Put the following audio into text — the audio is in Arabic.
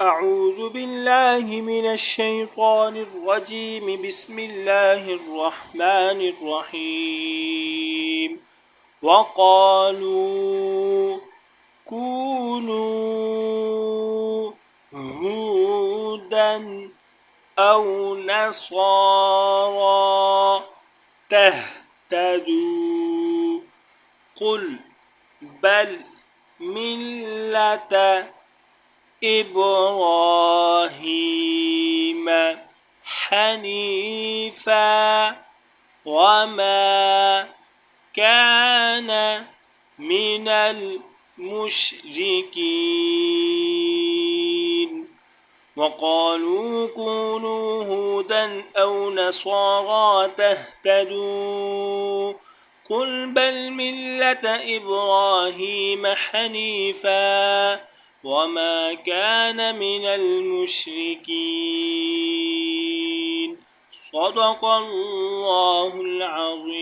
أعوذ بالله من الشيطان الرجيم. بسم الله الرحمن الرحيم. وقالوا كونوا هودا أو نصارى تهتدوا. قل بل ملة إبراهيم حنيفا وما كان من المشركين. وقالوا كونوا هودا أو نصارى تهتدوا. قل بل ملة إبراهيم حنيفا وما كان من المشركين. صدق الله العظيم.